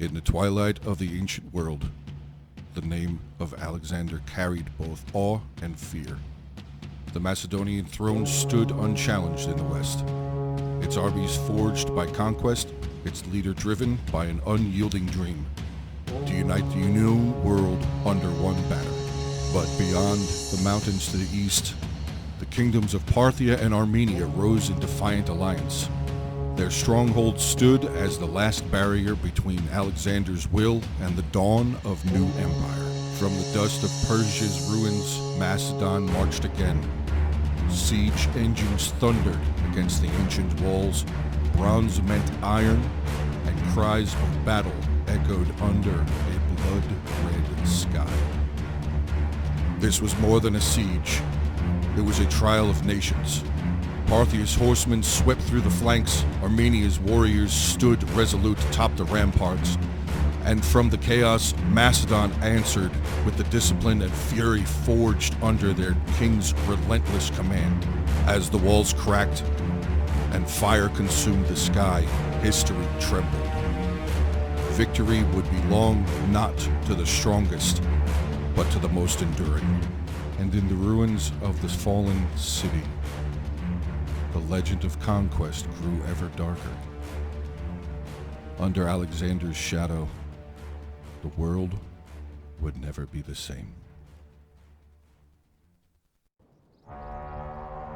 In the twilight of the ancient world, the name of Alexander carried both awe and fear. The Macedonian throne stood unchallenged in the west, its armies forged by conquest, its leader driven by an unyielding dream, to unite the new world under one banner. But beyond the mountains to the east, the kingdoms of Parthia and Armenia rose in defiant alliance. Their stronghold stood as the last barrier between Alexander's will and the dawn of new empire. From the dust of Persia's ruins, Macedon marched again. Siege engines thundered against the ancient walls, bronze meant iron, and cries of battle echoed under a blood-red sky. This was more than a siege. It was a trial of nations. Parthia's horsemen swept through the flanks, Armenia's warriors stood resolute atop the ramparts, and from the chaos, Macedon answered with the discipline and fury forged under their king's relentless command. As the walls cracked and fire consumed the sky, history trembled. Victory would belong not to the strongest, but to the most enduring. And in the ruins of the fallen city, the legend of conquest grew ever darker. Under Alexander's shadow, the world would never be the same.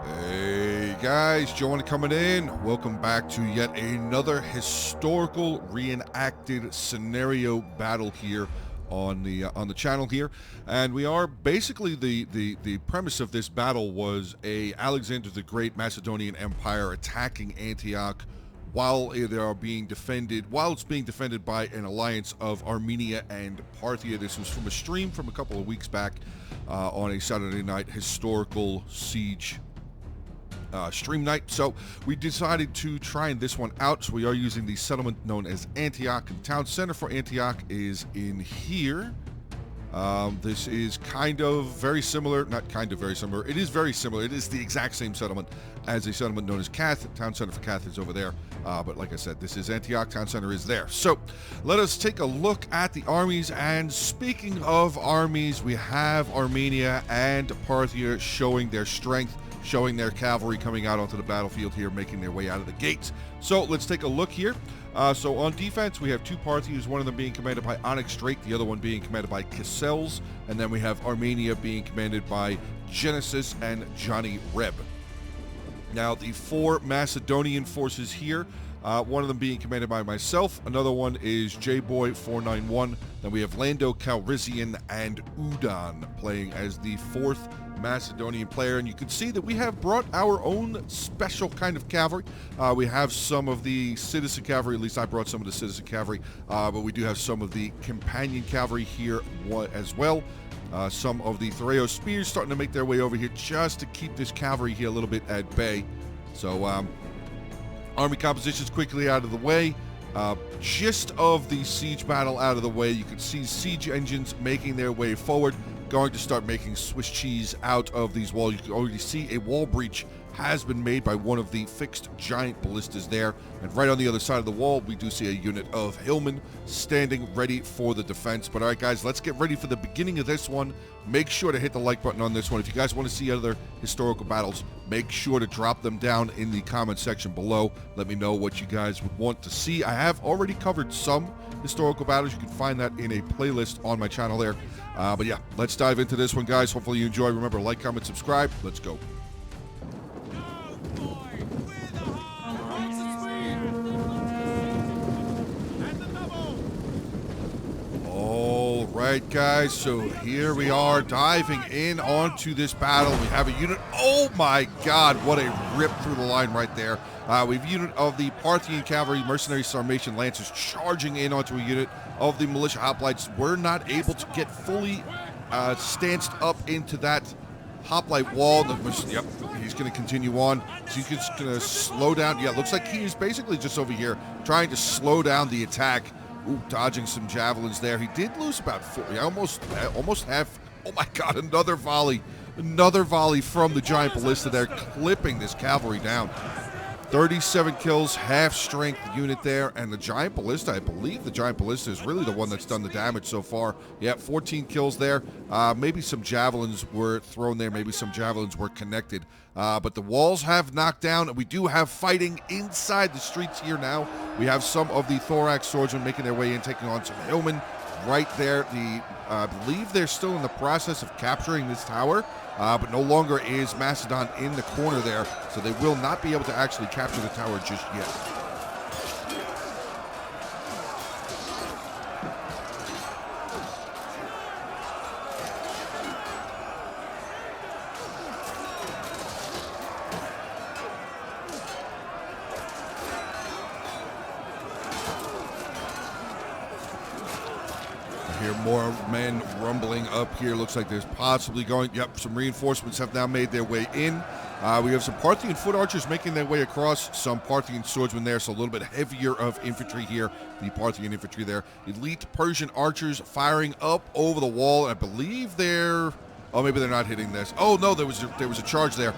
Hey guys, Joe Onit coming in. Welcome back to yet another historical reenacted scenario battle here on the channel here, and we are basically the premise of this battle was Alexander the Great Macedonian Empire attacking Antioch while it's being defended by an alliance of Armenia and Parthia. This was from a stream from a couple of weeks back on a Saturday night historical siege stream night. So we decided to try this one out. So we are using the settlement known as Antioch, and town center for Antioch is in here. This is kind of very similar, not kind of very similar, it is very similar. It is the exact same settlement as a settlement known as Cath. Town center for Cath is over there, but like I said, this is Antioch, town center is there. So let us take a look at the armies, and speaking of armies, we have Armenia and Parthia showing their strength, showing their cavalry coming out onto the battlefield here, making their way out of the gates. So let's take a look here. So on defense, we have two Parthians, one of them being commanded by Onyx Drake, the other one being commanded by Cassels, and then we have Armenia being commanded by Genesis and Johnny Reb. Now, the four Macedonian forces here, one of them being commanded by myself, another one is J-Boy 491, then we have Lando Calrissian and Udon playing as the fourth Macedonian player, and you can see that we have brought our own special kind of cavalry. We have some of the citizen cavalry, at least I brought some of the citizen cavalry, but we do have some of the companion cavalry here as well. Some of the Thereo spears starting to make their way over here just to keep this cavalry here a little bit at bay. So army compositions quickly out of the way. Gist of the siege battle out of the way. You can see siege engines making their way forward, going to start making Swiss cheese out of these walls. You can already see a wall breach has been made by one of the fixed giant ballistas there, and right on the other side of the wall we do see a unit of hillmen standing ready for the defense. But all right guys, let's get ready for the beginning of this one. Make sure to hit the like button on this one. If you guys want to see other historical battles, make sure to drop them down in the comment section below. Let me know what you guys would want to see. I have already covered some historical battles. You can find that in a playlist on my channel there. But yeah, let's dive into this one, guys. Hopefully you enjoy. Remember, like, comment, subscribe. Let's go. All right, guys, so here we are diving in onto this battle. We have a unit. Oh my god, what a rip through the line right there. We have a unit of the Parthian cavalry, mercenary Sarmatian lancers charging in onto a unit of the militia hoplites. We're not able to get fully stanced up into that hoplite wall. Yep, he's going to continue on. So he's just going to slow down. Yeah, it looks like he is basically just over here trying to slow down the attack. Ooh, dodging some javelins there. He did lose about 4, almost half. Oh my god, another volley from the giant ballista there, clipping this cavalry down. 37 kills, half-strength unit there, and the Giant Ballista, I believe the Giant Ballista is really the one that's done the damage so far. Yeah, 14 kills there. Maybe some javelins were thrown there, maybe some javelins were connected. But the walls have knocked down, and we do have fighting inside the streets here now. We have some of the Thorax swordsmen making their way in, taking on some hillmen right there. I believe they're still in the process of capturing this tower. But no longer is Macedon in the corner there, so they will not be able to actually capture the tower just yet. Hear more men rumbling up here. Looks like there's possibly going, yep, some reinforcements have now made their way in. We have some Parthian foot archers making their way across, some Parthian swordsmen there, so a little bit heavier of infantry here, the Parthian infantry there. Elite Persian archers firing up over the wall. I believe they're, oh, maybe they're not hitting this. Oh, no, there was a charge there.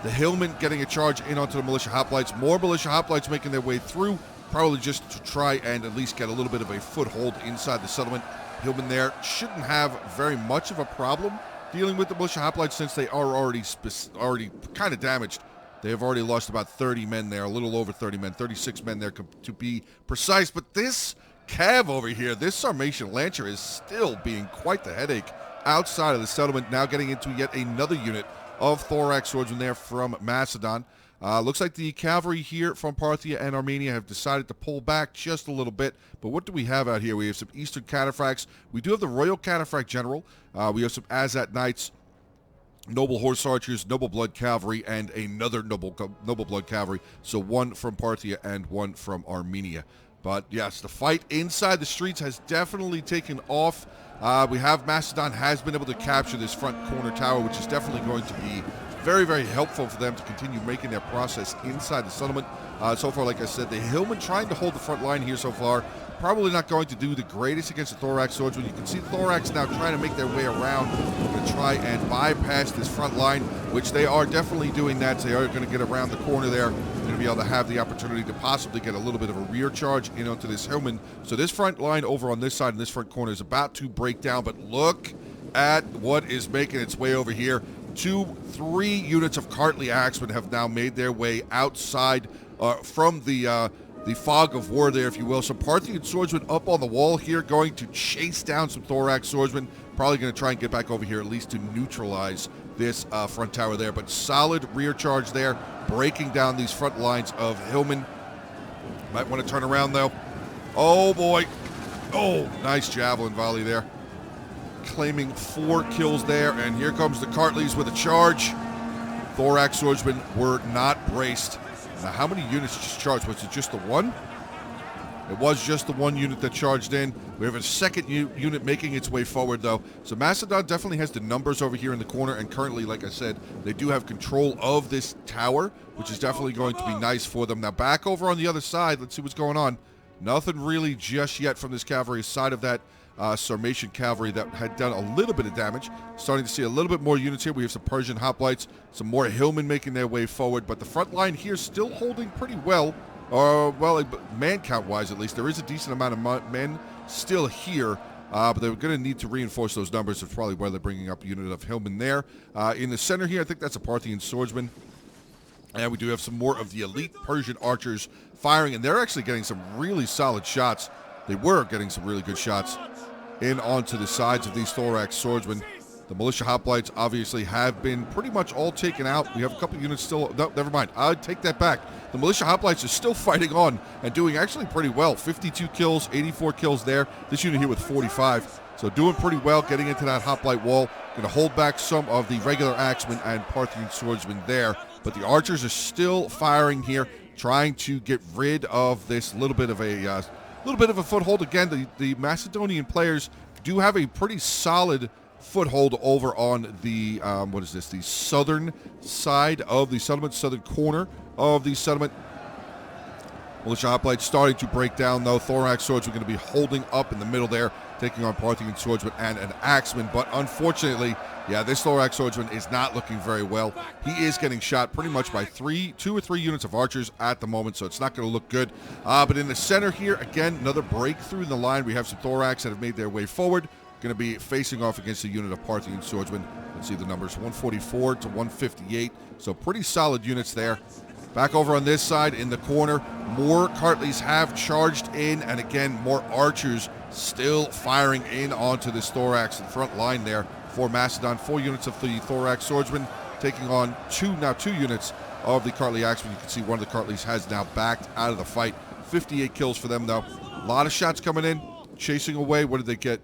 The hillmen getting a charge in onto the militia hoplites. More militia hoplites making their way through, probably just to try and at least get a little bit of a foothold inside the settlement. Hillmen there shouldn't have very much of a problem dealing with the militia hoplites since they are already kind of damaged. They have already lost about 30 men there, a little over 30 men, 36 men there to be precise. But this cav over here, this Sarmatian Lancer is still being quite the headache outside of the settlement, now getting into yet another unit of Thorax swordsmen there from Macedon. Looks like the cavalry here from Parthia and Armenia have decided to pull back just a little bit. But what do we have out here? We have some Eastern Cataphracts. We do have the Royal Cataphract General. We have some Azat Knights, Noble Horse Archers, Noble Blood Cavalry, and another Noble Blood Cavalry. So one from Parthia and one from Armenia. But yes, the fight inside the streets has definitely taken off. We have Macedon has been able to capture this front corner tower, which is definitely going to be very, very helpful for them to continue making their process inside the settlement. So far, like I said, the hillmen trying to hold the front line here so far. Probably not going to do the greatest against the Thorax swordsmen. You can see the Thorax now trying to make their way around to try and bypass this front line, which they are definitely doing that. So they are going to get around the corner there. They're going to be able to have the opportunity to possibly get a little bit of a rear charge in onto this hillman. So this front line over on this side and this front corner is about to break down. But look at what is making its way over here. 3 units of Cartley Axemen have now made their way outside from the fog of war there, if you will. Some Parthian swordsmen up on the wall here going to chase down some Thorax swordsmen. Probably going to try and get back over here at least to neutralize this front tower there. But solid rear charge there, breaking down these front lines of hillmen. Might want to turn around though. Oh boy. Oh, nice javelin volley there. Claiming 4 kills there, and here comes the Cartleys with a charge. Thorax swordsmen were not braced. Now, how many units just charged? Was it just the one? It was just the one unit that charged in. We have a second unit making its way forward, though. So Macedon definitely has the numbers over here in the corner, and currently, like I said, they do have control of this tower, which is definitely going to be nice for them. Now, back over on the other side, let's see what's going on. Nothing really just yet from this cavalry side of that Sarmatian cavalry that had done a little bit of damage. Starting to see a little bit more units here. We have some Persian hoplites, some more hillmen making their way forward, but the front line here still holding pretty well. Well, man count wise at least, there is a decent amount of men still here, but they're going to need to reinforce those numbers. That's probably why they're bringing up a unit of hillmen there. In the center here, I think that's a Parthian swordsman. And we do have some more of the elite Persian archers firing, and they're actually getting some really solid shots. They were getting some really good shots in onto the sides of these Thorax swordsmen. The militia hoplites obviously have been pretty much all taken out. We have a couple units still. No, never mind. I take that back. The militia hoplites are still fighting on and doing actually pretty well. 52 kills, 84 kills there. This unit here with 45. So doing pretty well, getting into that hoplite wall. Going to hold back some of the regular axemen and Parthian swordsmen there. But the archers are still firing here, trying to get rid of this little bit of a foothold. Again, the Macedonian players do have a pretty solid foothold over on the the southern side of the settlement, southern corner of the settlement. Militia hoplites starting to break down, though. Thorax swords are going to be holding up in the middle there, taking on Parthian swordsman and an axeman. But unfortunately, yeah, this Thorax swordsman is not looking very well. He is getting shot pretty much by 2 or 3 units of archers at the moment, so it's not going to look good. But in the center here, again, another breakthrough in the line. We have some Thorax that have made their way forward. Going to be facing off against a unit of Parthian swordsmen. Let's see the numbers, 144 to 158. So pretty solid units there. Back over on this side in the corner, more Kartleys have charged in, and again, more archers still firing in onto this Thorax front line there for Macedon. 4 units of the Thorax swordsmen taking on 2 units of the Kartley axemen. You can see one of the Kartleys has now backed out of the fight. 58 kills for them, though. A lot of shots coming in, chasing away. What did they get?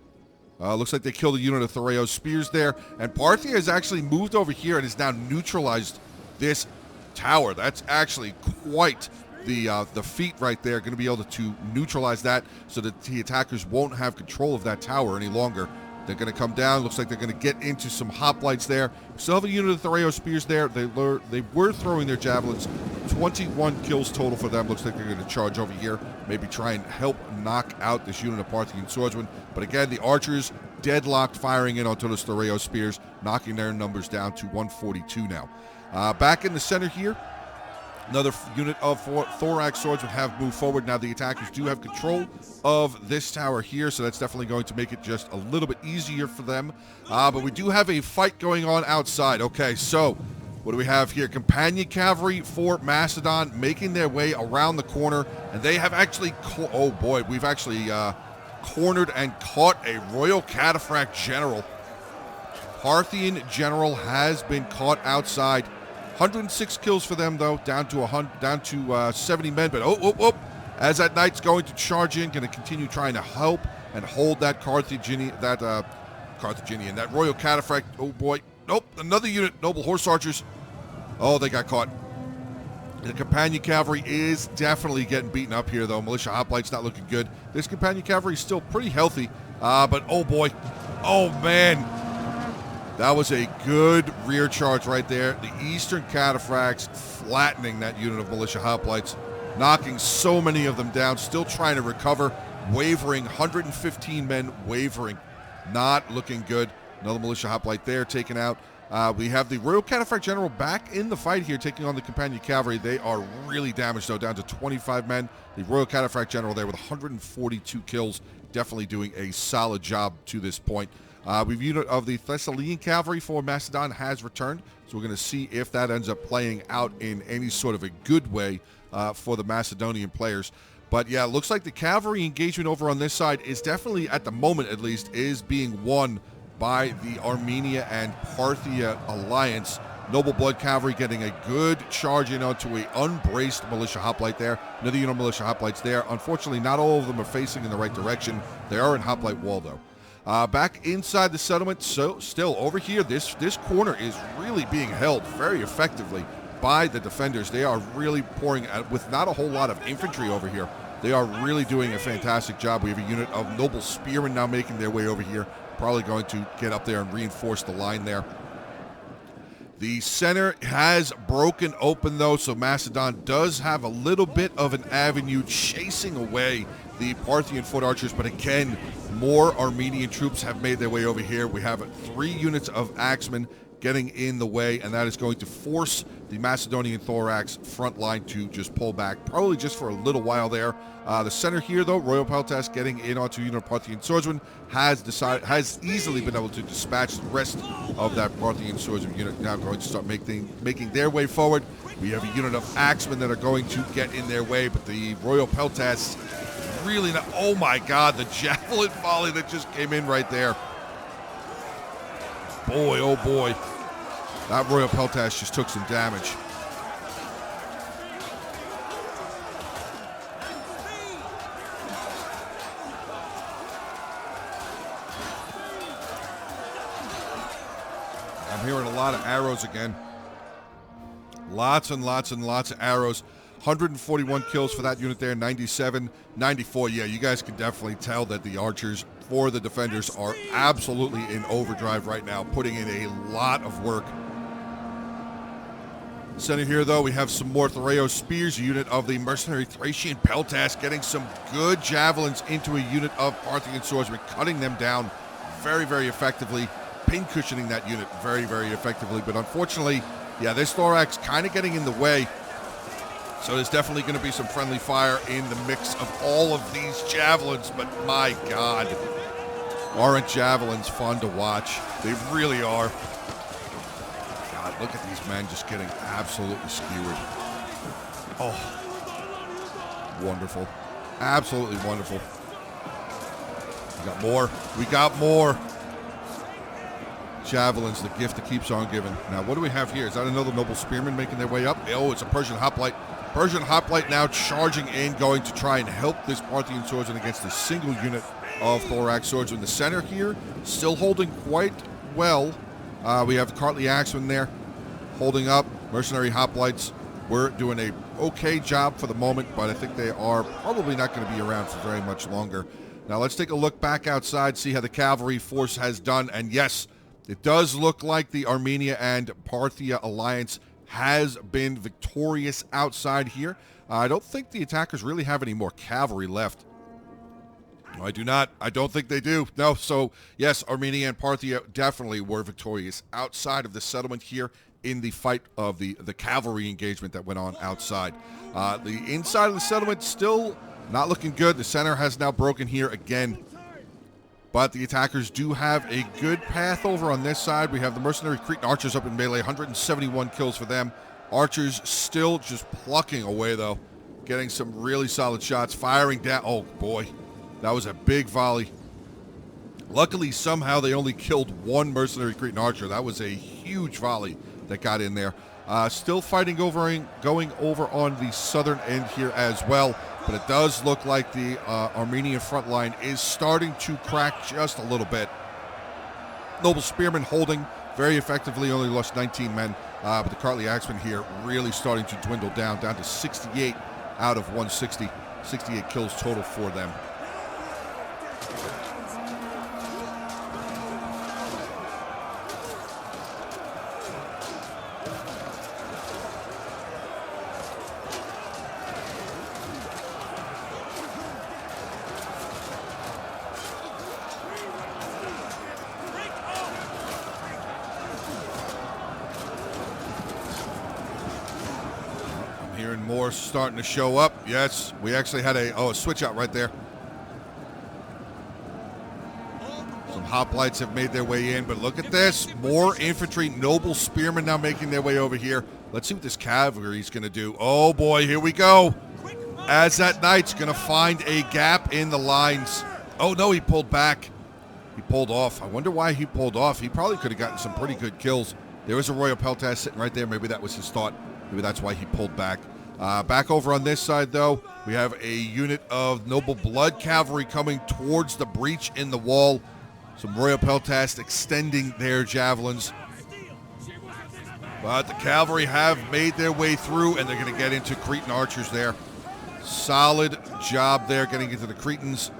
Looks like they killed a unit of Thoreo's spears there. And Parthia has actually moved over here and has now neutralized this tower. That's actually quite the feat right there. Going to be able to neutralize that so that the attackers won't have control of that tower any longer. They're going to come down. Looks like they're going to get into some hoplites there. Still have a unit of Thoreo spears there. They were throwing their javelins. 21 kills total for them. Looks like they're going to charge over here. Maybe try and help knock out this unit of Parthian swordsmen. But again, the archers deadlocked firing in onto those Thoreo spears, knocking their numbers down to 142 now. Back in the center here, another unit of Thorax swordsmen have moved forward. Now the attackers do have control of this tower here, so that's definitely going to make it just a little bit easier for them. But we do have a fight going on outside. Okay, so what do we have here? Companion cavalry for Macedon making their way around the corner, and they have actually, oh boy, we've actually cornered and caught a royal cataphract general. Parthian general has been caught outside. 106 kills for them, though, down to 70 men. But as that knight's going to charge in, going to continue trying to help and hold that Carthaginian, that royal cataphract. Oh boy, nope, another unit, noble horse archers. Oh, they got caught. The companion cavalry is definitely getting beaten up here, though. Militia hoplites not looking good. This companion cavalry is still pretty healthy, but oh boy, oh man. That was a good rear charge right there. The Eastern Cataphracts flattening that unit of militia hoplites, knocking so many of them down, still trying to recover, wavering, 115 men wavering, not looking good. Another militia hoplite there taken out. We have the Royal Cataphract General back in the fight here, taking on the Companion Cavalry. They are really damaged, though, down to 25 men. The Royal Cataphract General there with 142 kills, definitely doing a solid job to this point. We've unit of the Thessalian Cavalry for Macedon has returned, so we're going to see if that ends up playing out in any sort of a good way for the Macedonian players. But yeah, it looks like the cavalry engagement over on this side is definitely, at the moment at least, is being won by the Armenia and Parthia alliance. Noble Blood Cavalry getting a good charge in onto a unbraced militia hoplite there. Another unit of militia hoplites there. Unfortunately, not all of them are facing in the right direction. They are in hoplite wall, though. Back inside the settlement, so still over here, this corner is really being held very effectively by the defenders. They are really pouring out with not a whole lot of infantry over here. They are really doing a fantastic job. We have a unit of noble spearmen now making their way over here, probably going to get up there and reinforce the line there. The center has broken open, though, so Macedon does have a little bit of an avenue chasing away the Parthian foot archers, but again, more Armenian troops have made their way over here. We have 3 units of axemen getting in the way, and that is going to force the Macedonian Thorax front line to just pull back, probably just for a little while there. The center here, though, Royal Peltas getting in onto unit of Parthian swordsmen has easily been able to dispatch the rest of that Parthian swordsman unit. Now going to start making their way forward. We have a unit of axemen that are going to get in their way, but the Royal Peltas really not. Oh my God, the javelin volley that just came in right there. Boy, oh boy. That Royal Peltas just took some damage. I'm hearing a lot of arrows again. Lots and lots and lots of arrows. 141 kills for that unit there, 97, 94. Yeah, you guys can definitely tell that the archers for the defenders are absolutely in overdrive right now, putting in a lot of work. Center here, though, we have some more Thoreo spears, a unit of the mercenary Thracian Peltas, getting some good javelins into a unit of Parthian swordsmen, cutting them down very, very effectively, pin cushioning that unit very, very effectively. But unfortunately, yeah, this Thorax kind of getting in the way. So there's definitely going to be some friendly fire in the mix of all of these javelins. But my God, aren't javelins fun to watch? They really are. God, look at these men just getting absolutely skewered. Oh, wonderful. Absolutely wonderful. We got more. We got more. Javelins, the gift that keeps on giving. Now, what do we have here? Is that another noble spearman making their way up? Oh, it's a Persian hoplite. Persian hoplite now charging in, going to try and help this Parthian swordsman against a single unit of thorax swordsmen. The center here, still holding quite well. We have the Cartly Axemen there, holding up. Mercenary hoplites, we're doing a okay job for the moment, but I think they are probably not going to be around for very much longer. Now, let's take a look back outside, see how the cavalry force has done. And yes, it does look like the Armenia and Parthia alliance has been victorious outside here. I don't think the attackers really have any more cavalry left. No, I do not. I don't think they do. No, so yes, Armenia and Parthia definitely were victorious outside of the settlement here in the fight of the cavalry engagement that went on outside. The inside of the settlement still not looking good. The center has now broken here again. But the attackers do have a good path over on this side. We have the mercenary Cretan archers up in melee, 171 kills for them. Archers still just plucking away, though. Getting some really solid shots, firing down. Oh, boy. That was a big volley. Luckily, somehow they only killed one mercenary Cretan archer. That was a huge volley that got in there. Still fighting over, going over on the southern end here as well. But it does look like the Armenian front line is starting to crack just a little bit. Noble Spearmen holding very effectively, only lost 19 men. But the Cartly Axemen here really starting to dwindle down to 68 out of 160. 68 kills total for them. Hearing more starting to show up. Yes, we actually had a switch out right there. Some hoplites have made their way in, but look at this. More infantry, noble spearmen now making their way over here. Let's see what this cavalry is going to do. Oh boy, here we go. As that knight's going to find a gap in the lines. Oh no, he pulled back. He pulled off. I wonder why he pulled off. He probably could have gotten some pretty good kills. There was a Royal Peltas sitting right there. Maybe that was his thought. Maybe that's why he pulled back. Back over on this side, though, we have a unit of noble blood cavalry coming towards the breach in the wall. Some Royal Peltas extending their javelins. But the cavalry have made their way through, and they're going to get into Cretan archers there. Solid job there getting into the Cretans.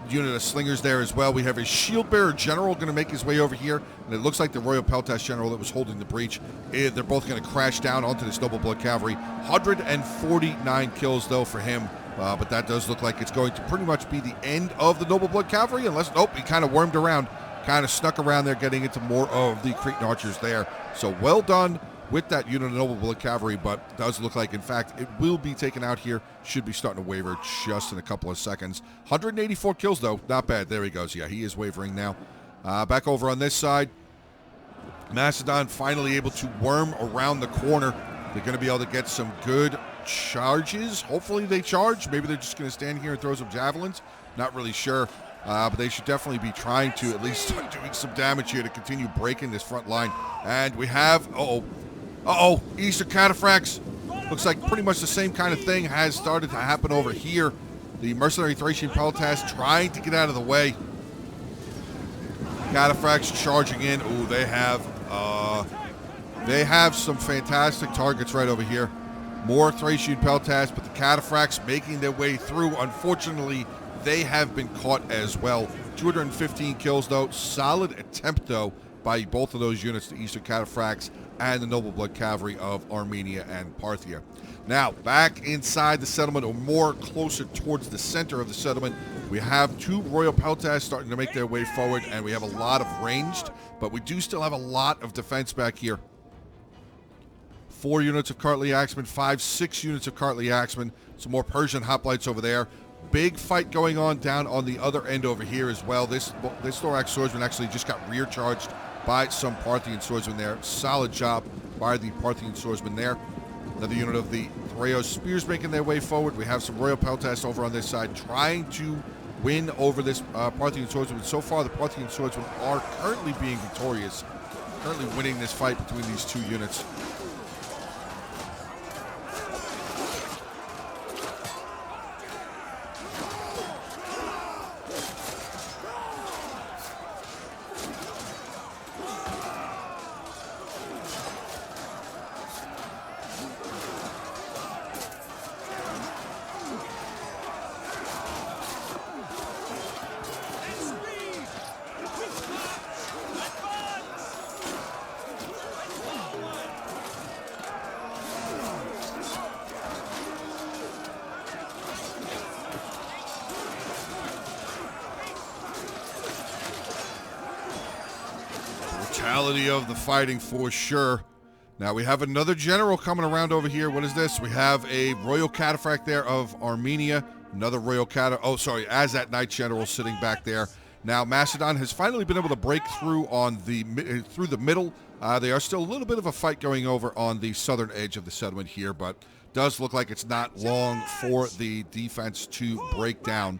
Unit of slingers there as well. We have a shield bearer general going to make his way over here, and it looks like the Royal Peltas general that was holding the breach. They're both going to crash down onto this noble blood cavalry. 149 kills though for him, but that does look like it's going to pretty much be the end of the noble blood cavalry, unless nope, he kind of wormed around, kind of snuck around there, getting into more of the Cretan archers there. So well done with that unit of noble blood cavalry, but it does look like, in fact, it will be taken out here. Should be starting to waver just in a couple of seconds. 184 kills, though. Not bad. There he goes. Yeah, he is wavering now. Back over on this side, Macedon finally able to worm around the corner. They're going to be able to get some good charges. Hopefully they charge. Maybe they're just going to stand here and throw some javelins. Not really sure. But they should definitely be trying to at least start doing some damage here to continue breaking this front line. And we have... Eastern cataphracts. Looks like pretty much the same kind of thing has started to happen over here. The mercenary Thracian Peltas trying to get out of the way. Cataphracts charging in. Ooh, they have some fantastic targets right over here. More Thracian Peltas, but the cataphracts making their way through. Unfortunately, they have been caught as well. 215 kills though. Solid attempt though by both of those units, the Eastern cataphracts. and the noble blood cavalry of Armenia and Parthia. Now, back inside the settlement, or more closer towards the center of the settlement, we have two royal peltasts starting to make their way forward, and we have a lot of ranged, but we do still have a lot of defense back here. 4 units of Cartly Axemen, 6 units of Cartly Axemen, some more Persian hoplites over there. Big fight going on down on the other end over here as well. This thorax swordsman actually just got rear charged by some Parthian swordsmen there. Solid job by the Parthian swordsman there. Another unit of the Thraeos spears making their way forward. We have some royal peltasts over on this side trying to win over this Parthian swordsman. So far, the Parthian swordsmen are currently being victorious, currently winning this fight between these two units. Brutality of the fighting for sure. Now we have another general coming around over here. What is this? We have a royal cataphract there of Armenia. Another royal Azat Knight general sitting back there. Now Macedon has finally been able to break through on through the middle. They are still a little bit of a fight going over on the southern edge of the settlement here, but does look like it's not long for the defense to break down.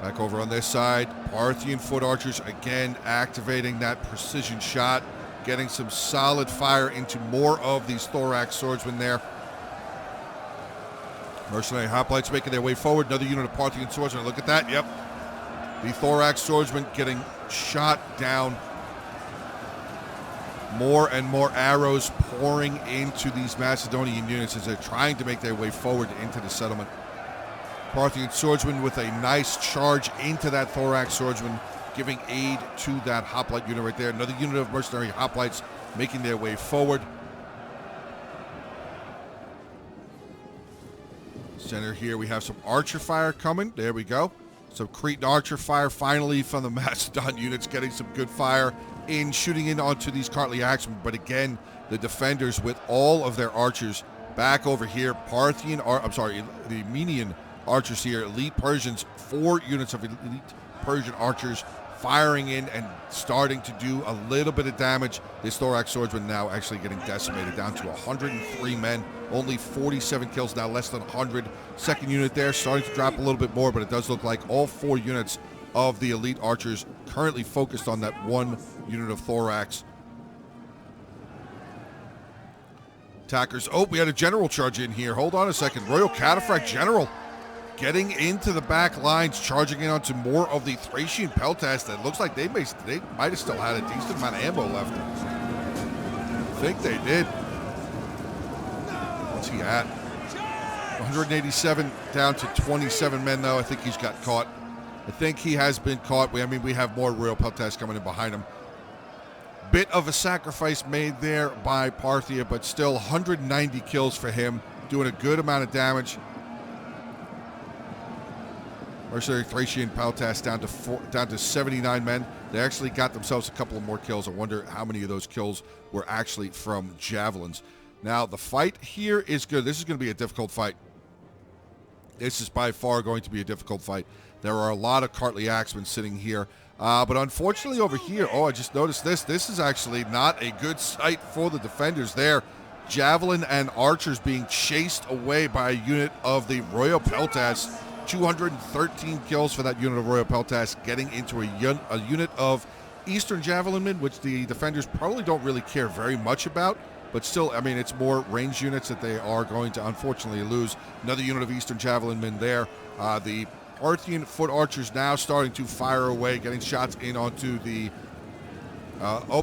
Back over on this side, Parthian foot archers again activating that precision shot, getting some solid fire into more of these thorax swordsmen there. Mercenary hoplites making their way forward. Another unit of Parthian swordsmen. Look at that. Yep. The thorax swordsmen getting shot down. More and more arrows pouring into these Macedonian units as they're trying to make their way forward into the settlement. Parthian swordsman with a nice charge into that thorax swordsman, giving aid to that hoplite unit right there. Another unit of mercenary hoplites making their way forward. Center here, we have some archer fire coming. There we go. Some Cretan archer fire finally from the Macedon units, getting some good fire in, shooting in onto these Cartly Axemen. But again, the defenders with all of their archers back over here. The Armenian archers here, elite Persians, 4 units of elite Persian archers firing in and starting to do a little bit of damage. This thorax swordsman now actually getting decimated down to 103 men, only 47 kills now, less than 100. Second unit there starting to drop a little bit more, but it does look like all 4 units of the elite archers currently focused on that 1 unit of thorax. Attackers, we had a general charge in here. Hold on a second. Royal Cataphract General getting into the back lines, charging in onto more of the Thracian peltasts. That looks like they might have still had a decent amount of ammo left. I think they did. What's he at? 187 down to 27 men, though. I think he's got caught. I think he has been caught. We have more royal peltasts coming in behind him. Bit of a sacrifice made there by Parthia, but still 190 kills for him, doing a good amount of damage. Mercenary Thracian peltasts down to 79 men. They actually got themselves a couple of more kills. I wonder how many of those kills were actually from javelins. Now, the fight here is good. This is going to be a difficult fight. This is by far going to be a difficult fight. There are a lot of Cartly Axemen sitting here. But unfortunately over here, I just noticed this. This is actually not a good sight for the defenders there. Javelin and archers being chased away by a unit of the Royal Peltasts. 213 kills for that unit of Royal Peltasts, getting into a unit of Eastern Javelinmen, which the defenders probably don't really care very much about. But still, it's more ranged units that they are going to unfortunately lose. Another unit of Eastern Javelinmen there. The Parthian foot archers now starting to fire away, getting shots in onto the...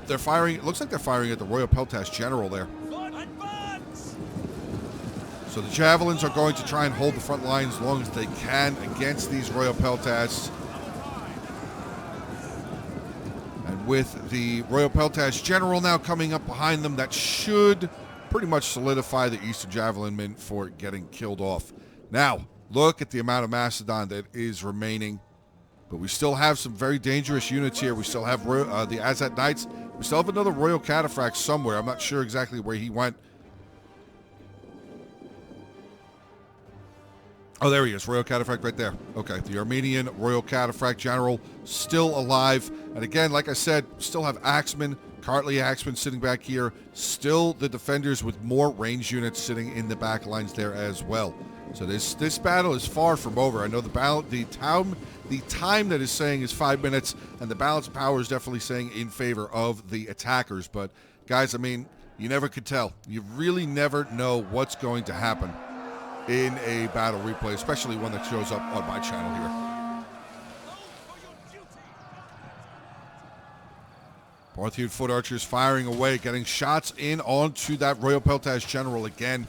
they're firing... It looks like they're firing at the Royal Peltast General there. So the Javelins are going to try and hold the front line as long as they can against these Royal Peltasts. And with the Royal Peltash General now coming up behind them. That should pretty much solidify the Eastern Javelin men for getting killed off. Now, look at the amount of Macedon that is remaining. But we still have some very dangerous units here. We still have the Azat Knights. We still have another Royal Cataphract somewhere. I'm not sure exactly where he went. Oh, there he is. Royal Cataphract right there. Okay, the Armenian Royal Cataphract General still alive. And again, like I said, still have Axemen, Cartley Axemen sitting back here. Still the defenders with more range units sitting in the back lines there as well. So this battle is far from over. I know the time that is saying is 5 minutes, and the balance of power is definitely saying in favor of the attackers. But guys, I mean, you never could tell. You really never know what's going to happen in a battle replay, especially one that shows up on my channel here. Parthian foot archers firing away, getting shots in onto that Royal Peltash General again.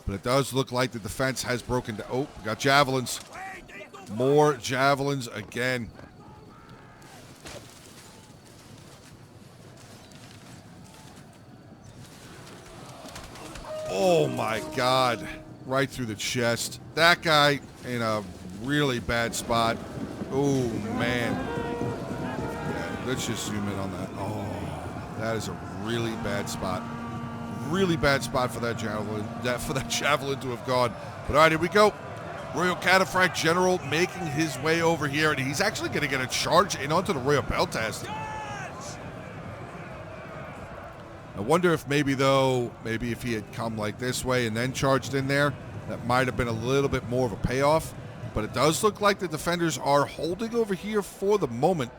But it does look like the defense has broken down. Oh, we got javelins. More javelins again. Oh my God. Right through the chest. That guy in a really bad spot. Oh, man. Yeah, let's just zoom in on that. Oh, that is a really bad spot. Really bad spot for that javelin, to have gone. But all right, here we go. Royal Cataphract General making his way over here, and he's actually going to get a charge in onto the Royal Peltash. I wonder if maybe if he had come like this way and then charged in there, that might have been a little bit more of a payoff. But it does look like the defenders are holding over here for the moment.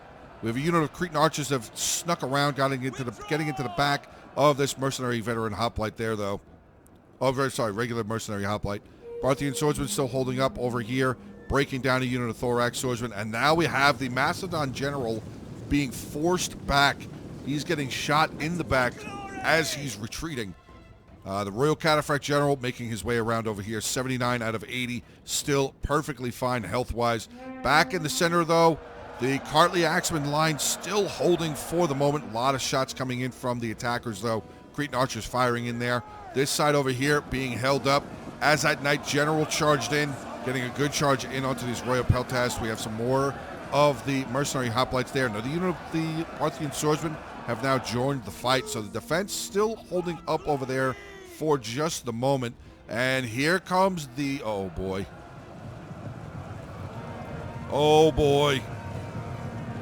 We have a unit of Cretan archers that have snuck around, getting into the back of this mercenary veteran hoplite there, though. Oh, regular mercenary hoplite. Parthian swordsman still holding up over here, breaking down a unit of thorax swordsman. And now we have the Macedon general being forced back. He's getting shot in the back as he's retreating. The Royal Cataphract General making his way around over here. 79 out of 80. Still perfectly fine health-wise. Back in the center, though, the Cartley Axeman line still holding for the moment. A lot of shots coming in from the attackers, though. Cretan archers firing in there. This side over here being held up. As that Knight General charged in, getting a good charge in onto these Royal Peltash. We have some more of the mercenary hoplites there. Now, the unit of the Parthian swordsmen have now joined the fight. So the defense still holding up over there for just the moment. And here comes the... oh, boy. Oh, boy.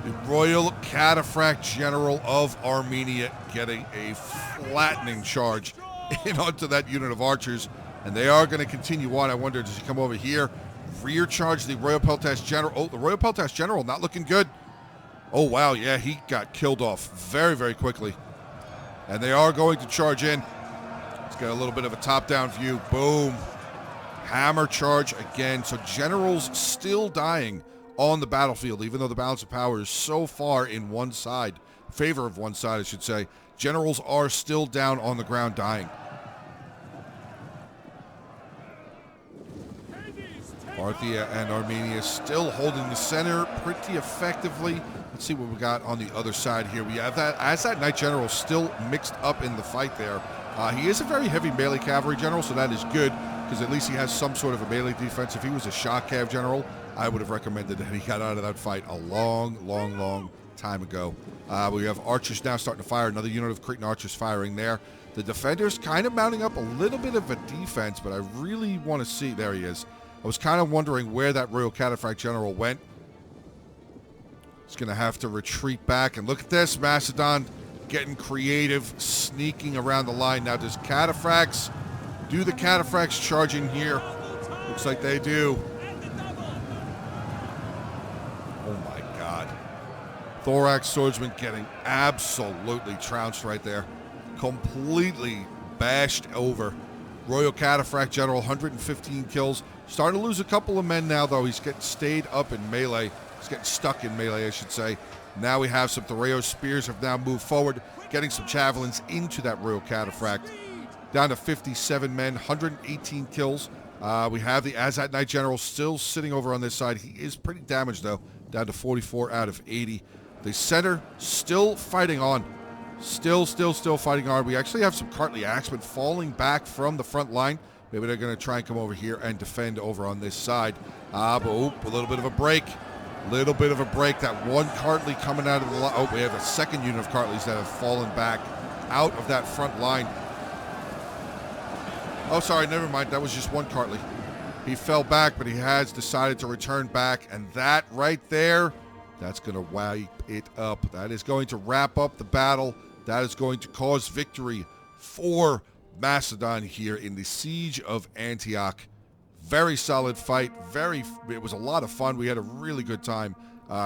The Royal Cataphract General of Armenia getting a flattening charge in onto that unit of archers. And they are going to continue on. I wonder, does he come over here? Rear charge the Royal Peltash General. Oh, the Royal Peltash General not looking good. Oh, wow. Yeah, he got killed off very, very quickly. And they are going to charge in. Let's get a little bit of a top-down view. Boom. Hammer charge again. So generals still dying on the battlefield, even though the balance of power is so far in one side, favor of one side, I should say. Generals are still down on the ground dying. Parthia and Armenia still holding the center pretty effectively. Let's see what we got on the other side here. We have that, as that Knight General still mixed up in the fight there. He is a very heavy melee cavalry general, so that is good, because at least he has some sort of a melee defense. If he was a shock cav general, I would have recommended that he got out of that fight a long, long, long time ago. We have archers now starting to fire. Another unit of Cretan archers firing there. The defenders kind of mounting up a little bit of a defense, but I really want to see... there he is. I was kind of wondering where that Royal Cataphract General went. He's going to have to retreat back. And look at this, Macedon getting creative, sneaking around the line. Now, does Cataphracts... do the Cataphracts charging here? Looks like they do. Oh, my God. Thorax swordsman getting absolutely trounced right there. Completely bashed over. Royal Cataphract General, 115 kills. Starting to lose a couple of men now, though. He's getting stayed up in melee. He's getting stuck in melee, I should say. Now we have some Thoreo spears have now moved forward, getting some javelins into that Royal Cataphract. Down to 57 men, 118 kills. We have the Azat Knight General still sitting over on this side. He is pretty damaged, though. Down to 44 out of 80. The center still fighting on. Still fighting on. We actually have some Cartley axemen falling back from the front line. Maybe they're going to try and come over here and defend over on this side. But a little bit of a break. Little bit of a break. That one Cartley coming out of the line. Oh, we have a second unit of Cartleys that have fallen back out of that front line. Oh, sorry, never mind. That was just one Cartley. He fell back, but he has decided to return back. And that right there, that's going to wipe it up. That is going to wrap up the battle. That is going to cause victory for Macedon here in the Siege of Antioch. Very solid fight. It was a lot of fun. We had a really good time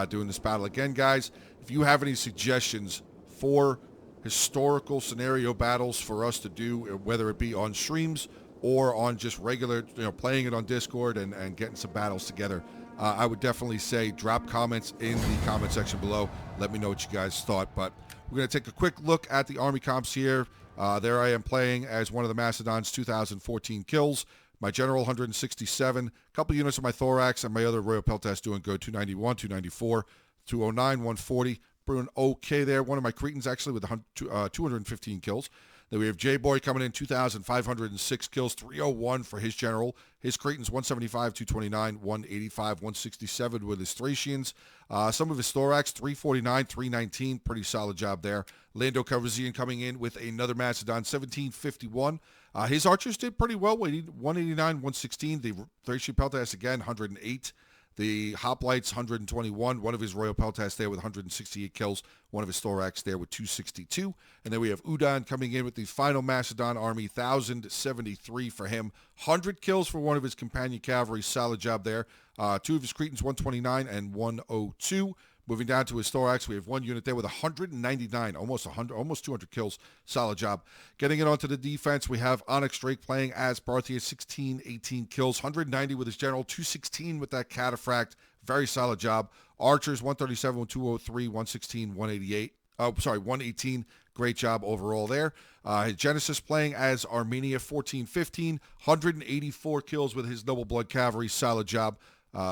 doing this battle. Again, guys, if you have any suggestions for historical scenario battles for us to do, whether it be on streams or on just regular, playing it on Discord and getting some battles together, I would definitely say drop comments in the comment section below. Let me know what you guys thought. But we're going to take a quick look at the army comps here. There I am playing as one of the Macedon's 2014 kills. My general 167, a couple units of my thorax, and my other Royal Peltas doing good. 291, 294, 209, 140. Doing okay there. One of my Cretans actually with 215 kills. Then we have J-Boy coming in, 2,506 kills, 301 for his general. His Cretans, 175, 229, 185, 167 with his Thracians. Some of his thorax, 349, 319. Pretty solid job there. Lando Calrissian coming in with another Macedon, 1751. His archers did pretty well, 189, 116. The Thracian Peltas again, 108. The Hoplites, 121. One of his Royal Peltas there with 168 kills. One of his thorax there with 262. And then we have Udon coming in with the final Macedon army, 1,073 for him. 100 kills for one of his companion cavalry. Solid job there. Two of his Cretans, 129 and 102. Moving down to his thorax, we have one unit there with 199, almost 200 kills. Solid job. Getting it onto the defense, we have Onyx Drake playing as Parthia, 16, 18 kills, 190 with his general, 216 with that cataphract. Very solid job. Archers, 137, 203, 116, 188. 118. Great job overall there. Genesis playing as Armenia, 14, 15, 184 kills with his Noble Blood Cavalry. Solid job.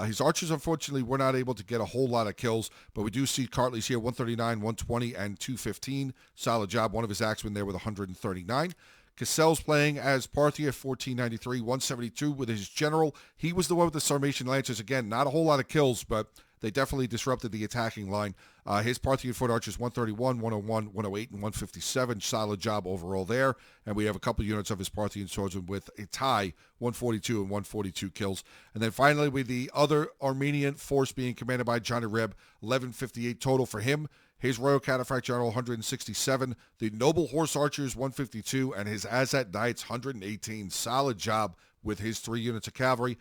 His archers, unfortunately, were not able to get a whole lot of kills, but we do see Cartley's here, 139, 120, and 215. Solid job. One of his axemen there with 139. Cassell's playing as Parthia, 1493, 172 with his general. He was the one with the Sarmatian Lancers. Again, not a whole lot of kills, but they definitely disrupted the attacking line. His Parthian foot archers, 131, 101, 108, and 157. Solid job overall there. And we have a couple units of his Parthian swordsmen with a tie, 142 and 142 kills. And then finally, with the other Armenian force being commanded by Johnny Reb, 1158 total for him. His Royal Cataphract General, 167. The Noble Horse Archers, 152. And his Azat Knights, 118. Solid job with his 3 units of cavalry.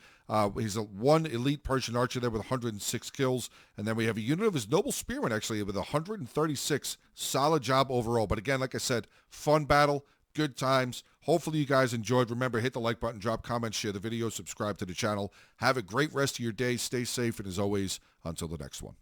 He's one elite Persian archer there with 106 kills. And then we have a unit of his Noble Spearmen, actually, with 136. Solid job overall. But again, like I said, fun battle, good times. Hopefully you guys enjoyed. Remember, hit the like button, drop comments, share the video, subscribe to the channel. Have a great rest of your day. Stay safe, and as always, until the next one.